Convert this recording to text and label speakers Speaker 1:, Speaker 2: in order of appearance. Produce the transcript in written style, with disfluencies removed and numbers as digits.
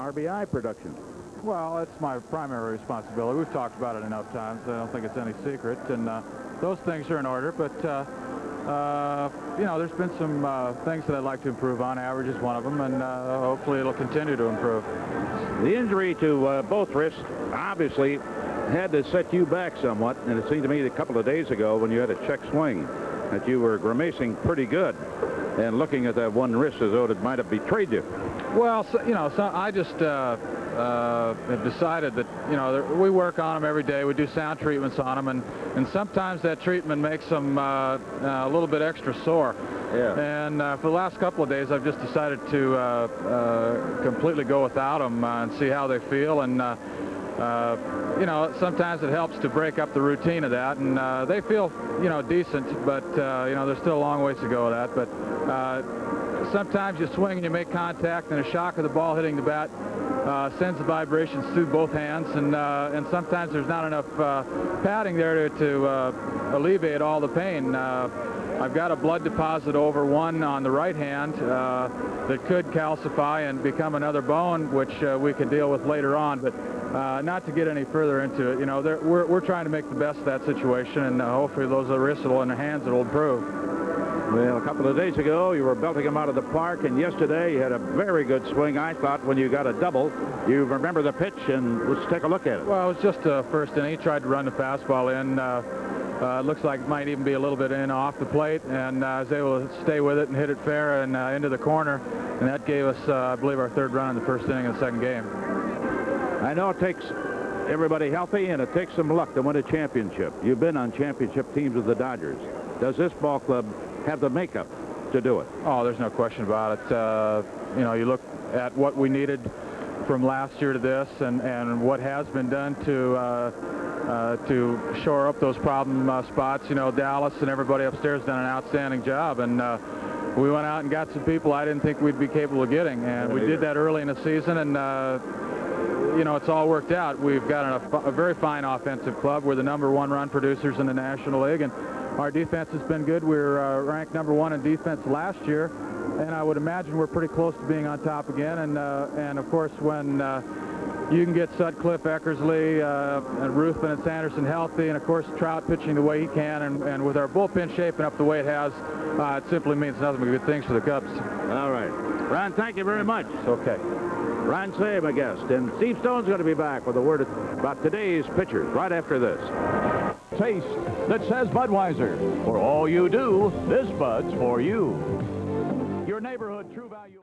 Speaker 1: RBI production?
Speaker 2: Well, it's my primary responsibility. We've talked about it enough times. I don't think it's any secret, and those things are in order. But you know, there's been some things that I'd like to improve on. Average is one of them, and hopefully it'll continue to improve.
Speaker 1: The injury to both wrists obviously had to set you back somewhat, and it seemed to me a couple of days ago when you had a check swing that you were grimacing pretty good and looking at that one wrist as though it might have betrayed you.
Speaker 2: Well, so, you know, so I just have decided that, you know, we work on them every day. We do sound treatments on them, and sometimes that treatment makes them a little bit extra sore.
Speaker 1: Yeah.
Speaker 2: And for the last couple of days, I've just decided to completely go without them and see how they feel. And you know, sometimes it helps to break up the routine of that, and they feel, you know, decent, but you know, there's still a long ways to go with that. But sometimes you swing and you make contact, and a shock of the ball hitting the bat sends the vibrations through both hands, and sometimes there's not enough padding there to alleviate all the pain. I've got a blood deposit over one on the right hand that could calcify and become another bone, which we can deal with later on. But not to get any further into it, you know, we're trying to make the best of that situation, and hopefully those wrists and the hands will improve.
Speaker 1: Well, a couple of days ago, you were belting them out of the park, and yesterday you had a very good swing. I thought when you got a double, you remember the pitch, and let's take a look at it.
Speaker 2: Well, it was just first inning. He tried to run the fastball in. It looks like it might even be a little bit in off the plate, and I was able to stay with it and hit it fair and into the corner, and that gave us, I believe, our third run in the first inning of the second game.
Speaker 1: I know it takes everybody healthy, and it takes some luck to win a championship. You've been on championship teams with the Dodgers. Does this ball club have the makeup to do it?
Speaker 2: Oh, there's no question about it. You know, you look at what we needed from last year to this, and what has been done to shore up those problem spots. You know, Dallas and everybody upstairs done an outstanding job, and we went out and got some people I didn't think we'd be capable of getting, and we did that early in the season, and you know, it's all worked out. We've got a very fine offensive club. We're the #1 run producers in the National League, and our defense has been good. We're ranked #1 in defense last year, and I would imagine we're pretty close to being on top again. And of course, when you can get Sutcliffe, Eckersley, and Ruthven and Sanderson healthy, and of course Trout pitching the way he can, and with our bullpen shaping up the way it has, it simply means nothing but good things for the Cubs.
Speaker 1: All right. Ron, thank you very much.
Speaker 2: It's okay.
Speaker 1: Ron Cey, my guest, and Steve Stone's going to be back with a word about today's pitchers right after this.
Speaker 3: Taste that says Budweiser. For all you do, this Bud's for you. Your neighborhood True Value.